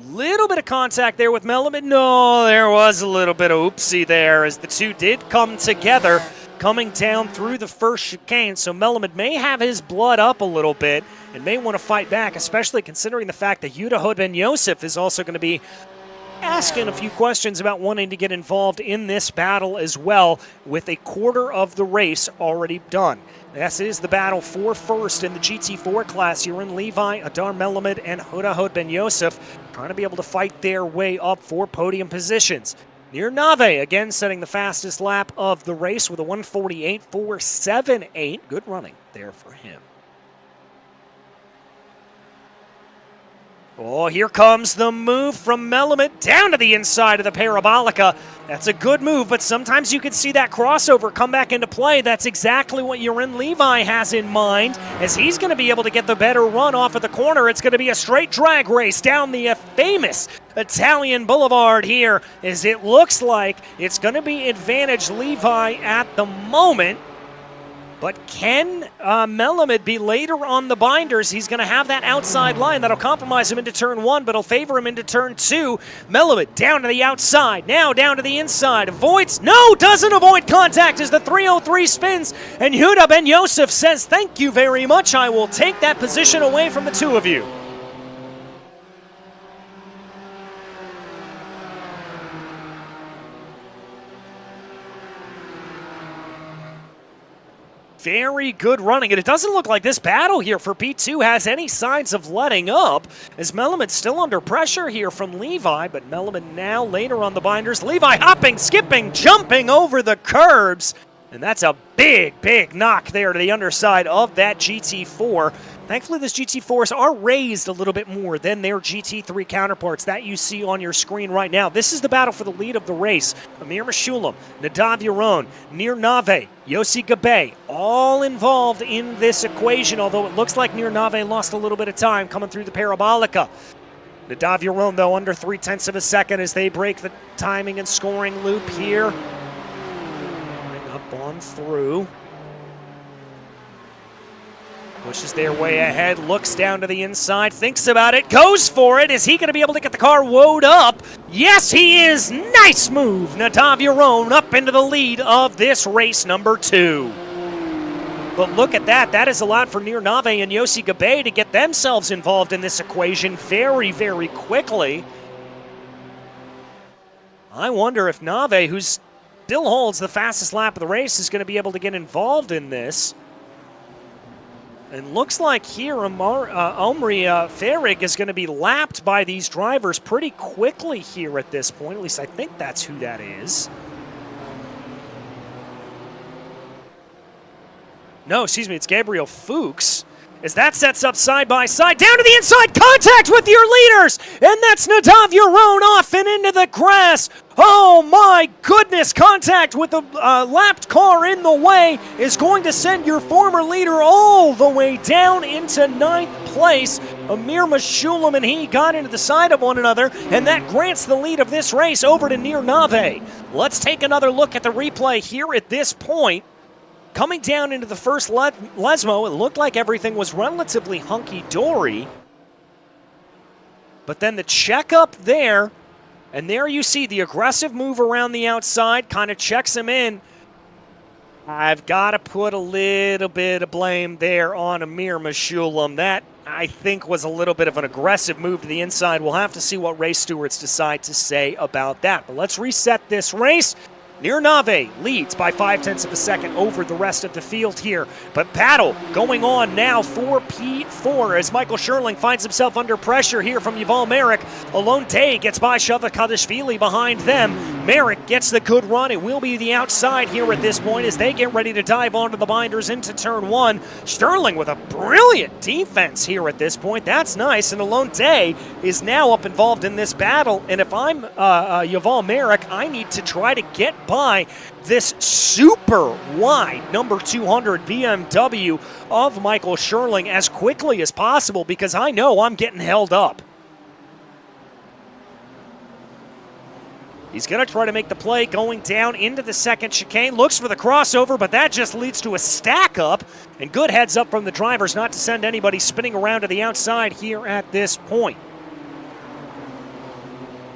A: Little bit of contact there with Melamed. No, there was a little bit of oopsie there as the two did come together, coming down through the first chicane. So Melamed may have his blood up a little bit and may want to fight back, especially considering the fact that Yehuda Ben Yosef is also going to be asking a few questions about wanting to get involved in this battle as well, with a quarter of the race already done. This is the battle for first in the GT4 class. You're in Levi, Adar Melamed, and Yehuda Ben Yosef trying to be able to fight their way up for podium positions. Nir Nave, again, setting the fastest lap of the race with a 1:48.478. Good running there for him. Oh, here comes the move from Melamed down to the inside of the Parabolica. That's a good move, but sometimes you can see that crossover come back into play. That's exactly what Jeroen Levi has in mind, as he's going to be able to get the better run off of the corner. It's going to be a straight drag race down the famous Italian Boulevard here, as it looks like it's going to be advantage Levi at the moment. But can Melamed be later on the binders? He's going to have that outside line that'll compromise him into turn 1, but it'll favor him into turn 2. Melamed down to the outside, now down to the inside. Avoids, no, doesn't avoid contact as the 303 spins. And Yehuda Ben Yosef says, thank you very much. I will take that position away from the two of you. Very good running, and it doesn't look like this battle here for P2 has any signs of letting up, as Melamed's still under pressure here from Levi, but Melamed now later on the binders. Levi hopping, skipping, jumping over the curbs, and that's a big knock there to the underside of that GT4. Thankfully, these GT4s are raised a little bit more than their GT3 counterparts that you see on your screen right now. This is the battle for the lead of the race. Amir Meshulam, Nadav Yaron, Nir Nave, Yossi Gabe, all involved in this equation, although it looks like Nir Nave lost a little bit of time coming through the Parabolica. Nadav Yaron, though, under 0.3 of a second as they break the timing and scoring loop here. Coming up on through. Pushes their way ahead, looks down to the inside, thinks about it, goes for it. Is he going to be able to get the car woed up? Yes, he is. Nice move. Nadav Yaron up into the lead of this race number 2. But look at that. That is allowed for Nir Nave and Yossi Gabe to get themselves involved in this equation very quickly. I wonder if Nave, who still holds the fastest lap of the race, is going to be able to get involved in this. And looks like here Omri Farrig is going to be lapped by these drivers pretty quickly here at this point. At least I think that's who that is. No, excuse me, it's Gabriel Fuchs. As that sets up side by side, down to the inside, contact with your leaders! And that's Nadav Yaron off and into the grass. Oh my goodness, contact with the lapped car in the way is going to send your former leader all the way down into 9th place. Amir Meshulam and he got into the side of one another, and that grants the lead of this race over to Nir Nave. Let's take another look at the replay here at this point. Coming down into the first Lesmo, it looked like everything was relatively hunky-dory. But then the checkup there, and there you see the aggressive move around the outside, kind of checks him in. I've got to put a little bit of blame there on Amir Meshulam. That I think was a little bit of an aggressive move to the inside. We'll have to see what race stewards decide to say about that. But let's reset this race. Nave leads by 0.5 of a second over the rest of the field here. But battle going on now for P4 as Michael Scherling finds himself under pressure here from Yuval Merrick. Alone Day gets by Shavakadashvili behind them. Merrick gets the good run. It will be the outside here at this point as they get ready to dive onto the binders into turn one. Scherling with a brilliant defense here at this point. That's nice. And Alone Day is now up involved in this battle. And if I'm Yuval Merrick, I need to try to get by this super wide number 200 BMW of Michael Scherling as quickly as possible because I know I'm getting held up. He's going to try to make the play going down into the second chicane. Looks for the crossover, but that just leads to a stack up. And good heads up from the drivers not to send anybody spinning around to the outside here at this point.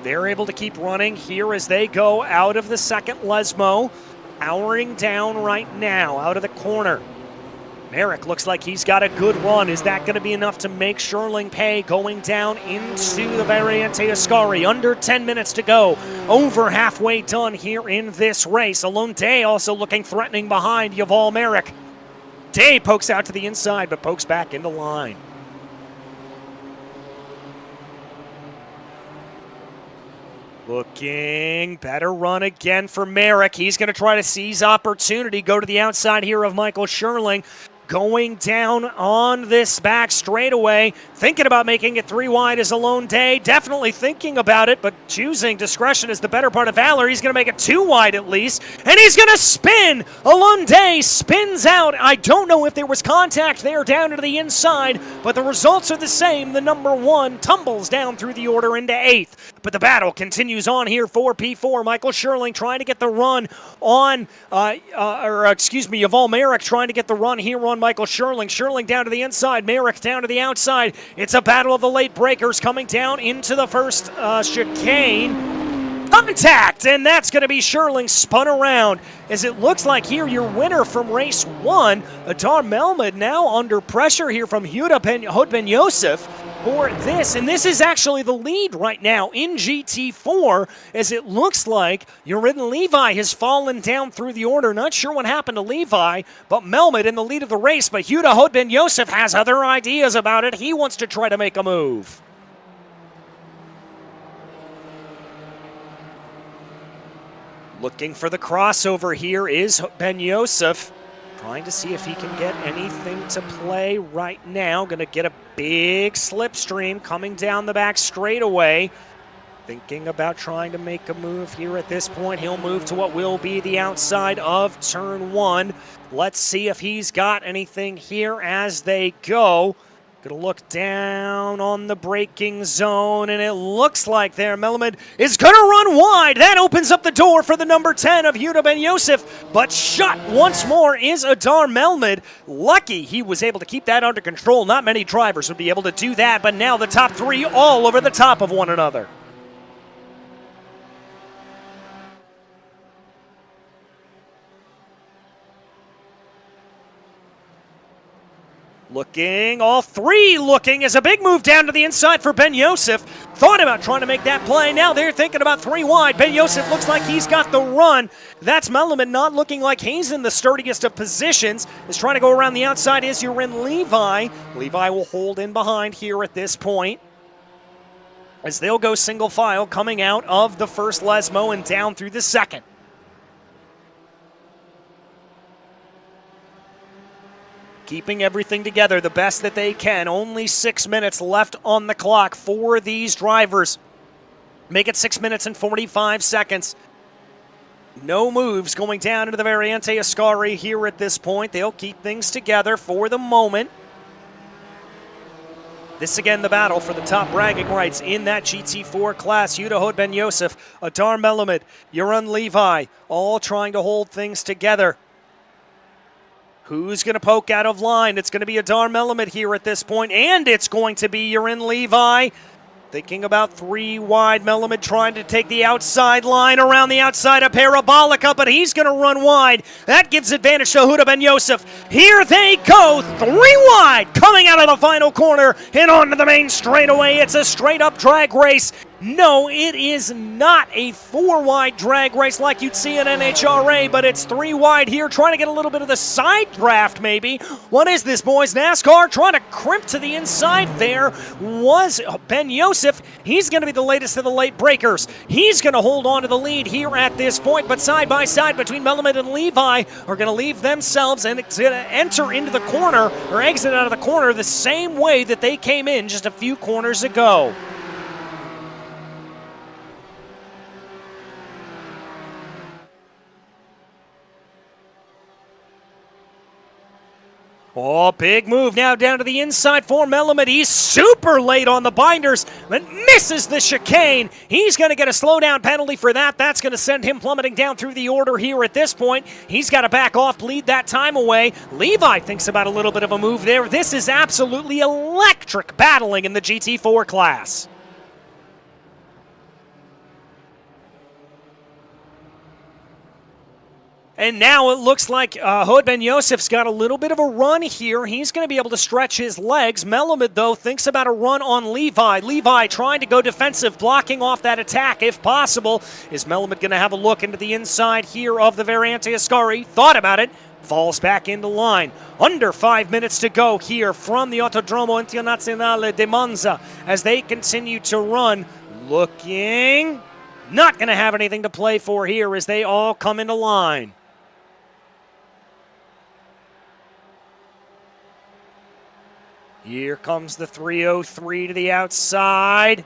A: They're able to keep running here as they go out of the second Lesmo. Powering down right now out of the corner. Merrick looks like he's got a good run. Is that going to be enough to make Scherling pay going down into the Variante Ascari? Under 10 minutes to go. Over halfway done here in this race. Alone Day also looking threatening behind Yuval Merrick. Day pokes out to the inside but pokes back into line. Looking, better run again for Merrick. He's going to try to seize opportunity, go to the outside here of Michael Scherling. Going down on this back straightaway, thinking about making it 3 wide as Alone Day. Definitely thinking about it, but choosing discretion is the better part of valor. He's going to make it 2 wide at least, and he's going to spin. Alone Day spins out. I don't know if there was contact there down to the inside, but the results are the same. The number 1 tumbles down through the order into 8th. But the battle continues on here for P4. Michael Scherling trying to get the run on, Yuval Merrick trying to get the run here on Michael Scherling. Scherling down to the inside, Merrick down to the outside. It's a battle of the late breakers coming down into the first chicane. Contact, and that's going to be Scherling spun around as it looks like here your winner from race 1, Adar Melmed, now under pressure here from Huda Ben Yosef for this, and this is actually the lead right now in GT4 as it looks like Yurin Levi has fallen down through the order. Not sure what happened to Levi, but Melmed in the lead of the race, but Huda Ben Yosef has other ideas about it. He wants to try to make a move. Looking for the crossover here is Ben Yosef. Trying to see if he can get anything to play right now. Going to get a big slipstream coming down the back straightaway. Thinking about trying to make a move here at this point. He'll move to what will be the outside of turn 1. Let's see if he's got anything here as they go. Going to look down on the braking zone, and it looks like there Melmed is going to run wide. That opens up the door for the number 10 of Huda Ben Yosef, but shut once more is Adar Melmed. Lucky he was able to keep that under control. Not many drivers would be able to do that, but now the top 3 all over the top of one another. Looking, all 3 looking as a big move down to the inside for Ben Yosef. Thought about trying to make that play. Now they're thinking about 3 wide. Ben Yosef looks like he's got the run. That's Melman not looking like he's in the sturdiest of positions. Is trying to go around the outside is Yurin Levi. Levi will hold in behind here at this point as they'll go single file coming out of the first Lesmo and down through the second. Keeping everything together the best that they can. Only 6 minutes left on the clock for these drivers. Make it 6 minutes and 45 seconds. No moves going down into the Variante Ascari here at this point. They'll keep things together for the moment. This again the battle for the top bragging rights in that GT4 class. Huda Ben Yosef, Adar Melmed, Yurin Levi, all trying to hold things together. Who's going to poke out of line? It's going to be Adar Melmed here at this point, and it's going to be Yurin Levi. Thinking about 3 wide. Melamed trying to take the outside line around the outside of Parabolica, but he's going to run wide. That gives advantage to Huda Ben Yosef. Here they go, 3 wide, coming out of the final corner and onto the main straightaway. It's a straight-up drag race. No, it is not a 4-wide drag race like you'd see in NHRA, but it's 3 wide here, trying to get a little bit of the side draft maybe. What is this, boys? NASCAR trying to crimp to the inside there was Ben Yosef. He's going to be the latest of the late breakers. He's going to hold on to the lead here at this point, but side by side between Melamed and Levi are going to leave themselves and enter into the corner, or exit out of the corner, the same way that they came in just a few corners ago. Oh, big move now down to the inside for Melamed. He's super late on the binders, but misses the chicane. He's going to get a slowdown penalty for that. That's going to send him plummeting down through the order here at this point. He's got to back off, bleed that time away. Levi thinks about a little bit of a move there. This is absolutely electric battling in the GT4 class. And now it looks like Huda Ben Yosef's got a little bit of a run here. He's going to be able to stretch his legs. Melamed, though, thinks about a run on Levi. Levi trying to go defensive, blocking off that attack if possible. Is Melamed going to have a look into the inside here of the Variante Ascari? Thought about it. Falls back into line. Under 5 minutes to go here from the Autodromo Nazionale de Monza as they continue to run. Looking not going to have anything to play for here as they all come into line. Here comes the 303 to the outside.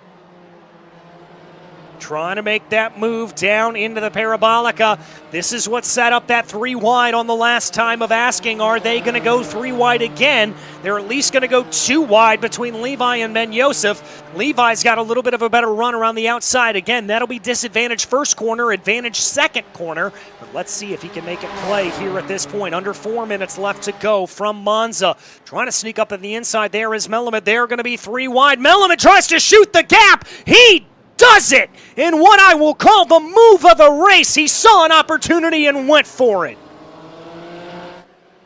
A: Trying to make that move down into the Parabolica. This is what set up that 3 wide on the last time of asking, are they going to go 3 wide again? They're at least going to go 2 wide between Levi and Ben Yosef. Levi's got a little bit of a better run around the outside. Again, that'll be disadvantage first corner, advantage second corner. But let's see if he can make it play here at this point. Under 4 minutes left to go from Monza. Trying to sneak up at the inside there is Melamed. They're going to be 3 wide. Melamed tries to shoot the gap. He does it in what I will call the move of the race. He saw an opportunity and went for it.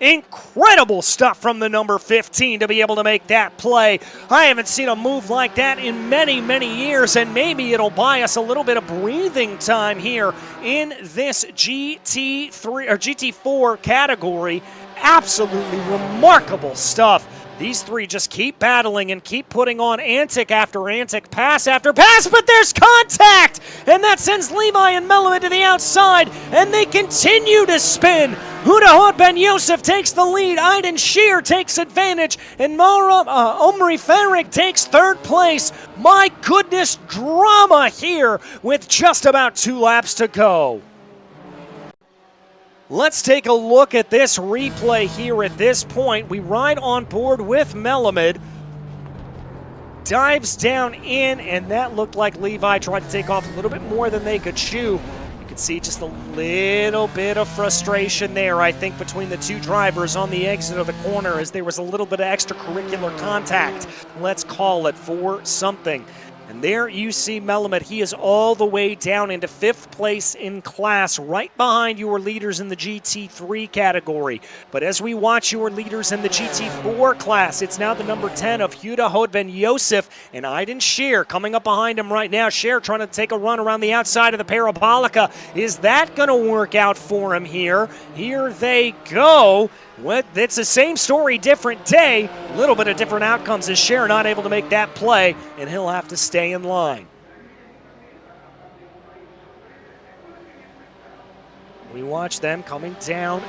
A: Incredible stuff from the number 15 to be able to make that play. I haven't seen a move like that in many, many years, and maybe it'll buy us a little bit of breathing time here in this GT3 or GT4 category. Absolutely remarkable stuff. These 3 just keep battling and keep putting on antic after antic, pass after pass, but there's contact! And that sends Levi and Melamed to the outside, and they continue to spin. Huda Ben Yosef takes the lead, Aiden Shear takes advantage, and Omri Farrig takes 3rd place. My goodness, drama here with just about 2 laps to go. Let's take a look at this replay here at this point. We ride on board with Melamed. Dives down in, and that looked like Levi tried to take off a little bit more than they could chew. You can see just a little bit of frustration there, I think, between the 2 drivers on the exit of the corner as there was a little bit of extracurricular contact, let's call it, for something. And there you see Melamed. He is all the way down into 5th place in class, right behind your leaders in the GT3 category. But as we watch your leaders in the GT4 class, it's now the number 10 of Huda Ben Yosef and Aiden Shear coming up behind him right now. Shear trying to take a run around the outside of the Parabolica. Is that going to work out for him here? Here they go. It's the same story, different day. A little bit of different outcomes as Shear not able to make that play, and he'll have to stay in line. We watch them coming down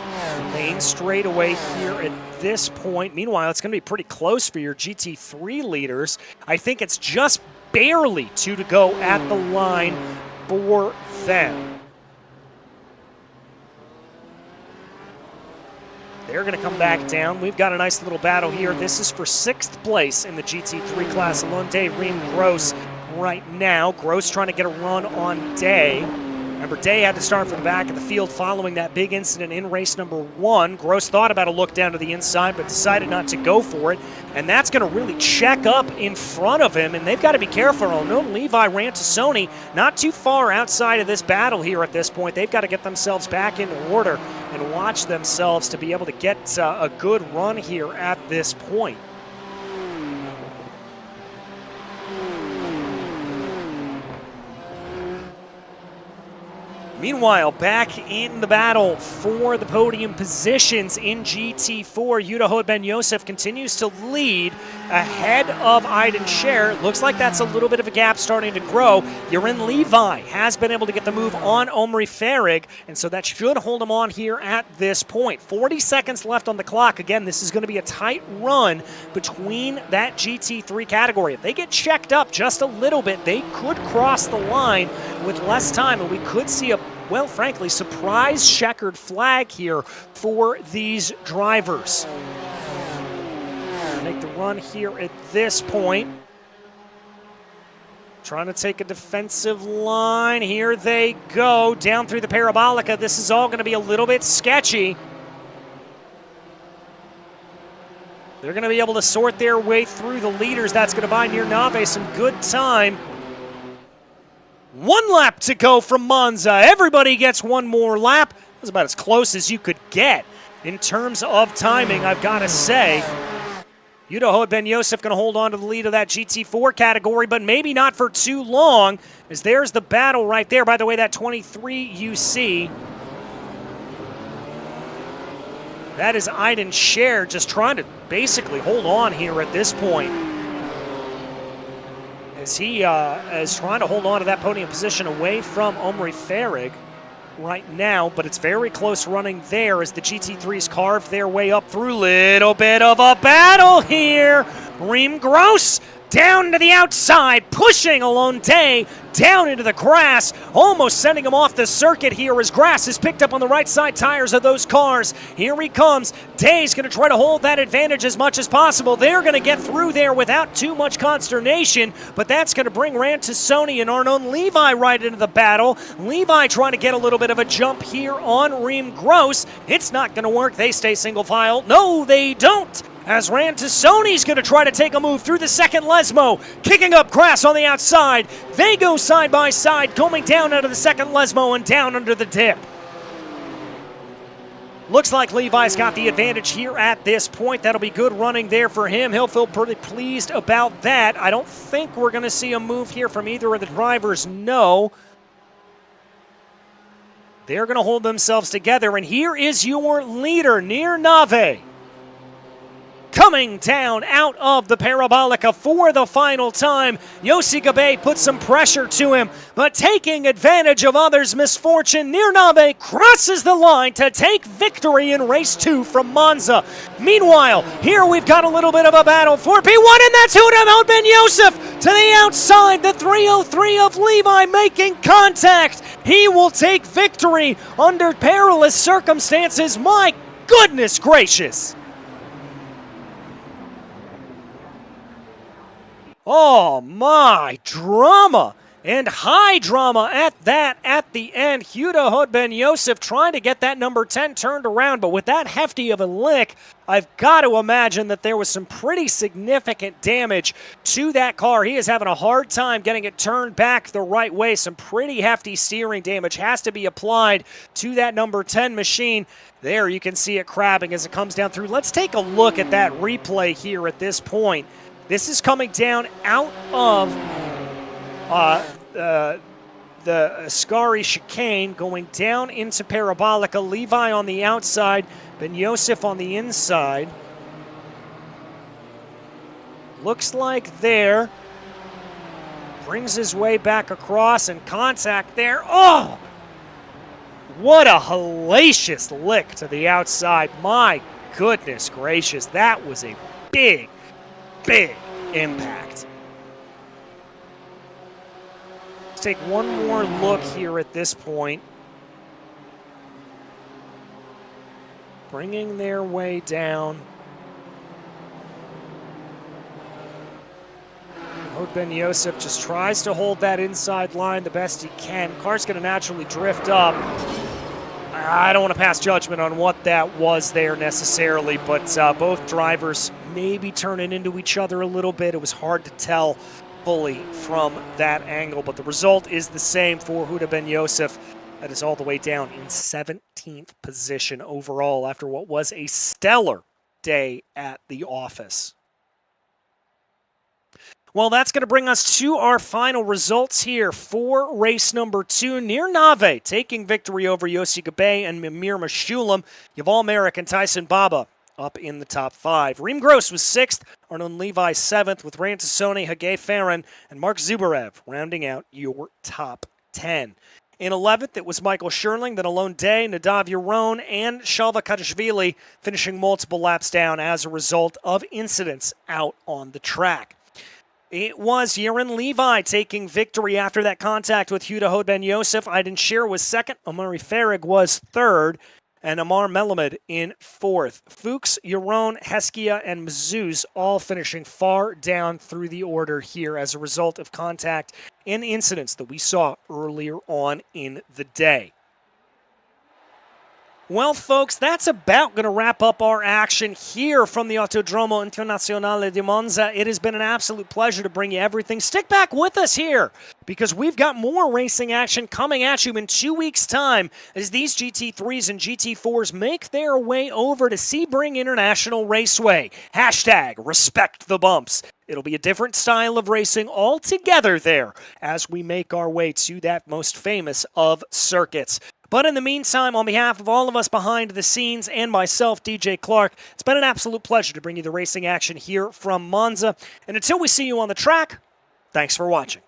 A: main straightaway here at this point. Meanwhile, it's going to be pretty close for your GT3 leaders. I think it's just barely 2 to go at the line for them. They're going to come back down. We've got a nice little battle here. This is for 6th place in the GT3 class. Alone Day, Reem Gross right now. Gross trying to get a run on Day. Remember, Day had to start from the back of the field following that big incident in race number 1. Gross thought about a look down to the inside, but decided not to go for it. And that's going to really check up in front of him, and they've got to be careful. No, Levi Rantasoni not too far outside of this battle here at this point. They've got to get themselves back into order and watch themselves to be able to get a good run here at this point. Meanwhile, back in the battle for the podium positions in GT4, Yuda Ben Yosef continues to lead ahead of Aiden Scher. Looks like that's a little bit of a gap starting to grow. Yarin Levi has been able to get the move on Omri Farrig, and so that should hold him on here at this point. 40 seconds left on the clock. Again, this is going to be a tight run between that GT3 category. If they get checked up just a little bit, they could cross the line with less time, and we could see a, well, frankly, surprise checkered flag here for these drivers. Make the run here at this point. Trying to take a defensive line. Here they go down through the Parabolica. This is all going to be a little bit sketchy. They're going to be able to sort their way through the leaders. That's going to buy Nirnave some good time. 1 lap to go from Monza. Everybody gets 1 more lap. That's about as close as you could get in terms of timing, I've got to say. Yuda Ben Yosef going to hold on to the lead of that GT4 category, but maybe not for too long, as there's the battle right there. By the way, that 23 UC. That is Aiden Scher just trying to basically hold on here at this point, as he is trying to hold on to that podium position away from Omri Farrig right now, but it's very close running there as the GT3s carve their way up through. Little bit of a battle here. Reem Gross down to the outside, pushing Alon Day down into the grass, almost sending him off the circuit here as grass is picked up on the right side tires of those cars. Here he comes. Day's going to try to hold that advantage as much as possible. They're going to get through there without too much consternation, but that's going to bring Rantasoni and Arnon Levi right into the battle. Levi trying to get a little bit of a jump here on Reem Gross. It's not going to work. They stay single file. No, they don't, as Rantasoni's going to try to take a move through the second Lesmo, kicking up grass on the outside. They go side by side, going down out of the second Lesmo and down under the dip. Looks like Levi's got the advantage here at this point. That'll be good running there for him. He'll feel pretty pleased about that. I don't think we're going to see a move here from either of the drivers, no. They're going to hold themselves together, and here is your leader, Nirnave, coming down out of the Parabolica for the final time. Yossi Gabe puts some pressure to him, but taking advantage of others' misfortune, Nirnave crosses the line to take victory in race 2 from Monza. Meanwhile, here we've got a little bit of a battle for P1, and that's Yuda Ben Yosef to the outside. The 303 of Levi making contact. He will take victory under perilous circumstances. My goodness gracious. Oh my, drama, and high drama at that at the end. Yuda Ben Yosef trying to get that number 10 turned around, but with that hefty of a lick, I've got to imagine that there was some pretty significant damage to that car. He is having a hard time getting it turned back the right way. Some pretty hefty steering damage has to be applied to that number 10 machine. There you can see it crabbing as it comes down through. Let's take a look at that replay here at this point. This is coming down out of the Ascari chicane, going down into Parabolica. Levi on the outside, Ben Yosef on the inside. Looks like there. Brings his way back across and contact there. Oh! What a hellacious lick to the outside. My goodness gracious, that was a big impact. Let's take one more look here at this point. Bringing their way down. Ben Yosef just tries to hold that inside line the best he can. Car's going to naturally drift up. I don't want to pass judgment on what that was there necessarily, but both drivers maybe turning into each other a little bit. It was hard to tell fully from that angle, but the result is the same for Huda Ben Yosef. That is all the way down in 17th position overall after what was a stellar day at the office. Well, that's going to bring us to our final results here for race number 2. Nir Nave taking victory over Yossi Gabay and Mimir Meshulam. Yuval Merrick and Tyson Baba up in the top 5. Reem Gross was 6th, Arnon Levi 7th, with Ryan Tassone, Hagei Farron, and Mark Zubarev rounding out your top 10. In 11th, it was Michael Scherling, then Alon Day, Nadav Yaron, and Shalva Kadashvili finishing multiple laps down as a result of incidents out on the track. It was Yaron Levi taking victory after that contact with Huda Ben Yosef. Aiden Shearer was 2nd, Amari Farag was 3rd, and Amar Melamed in 4th. Fuchs, Yaron, Heskia, and Mzuz all finishing far down through the order here as a result of contact and incidents that we saw earlier on in the day. Well, folks, that's about going to wrap up our action here from the Autodromo Internazionale di Monza. It has been an absolute pleasure to bring you everything. Stick back with us here because we've got more racing action coming at you in 2 weeks' time as these GT3s and GT4s make their way over to Sebring International Raceway. Hashtag respect the bumps. It'll be a different style of racing altogether there as we make our way to that most famous of circuits. But in the meantime, on behalf of all of us behind the scenes and myself, DJ Clark, it's been an absolute pleasure to bring you the racing action here from Monza. And until we see you on the track, thanks for watching.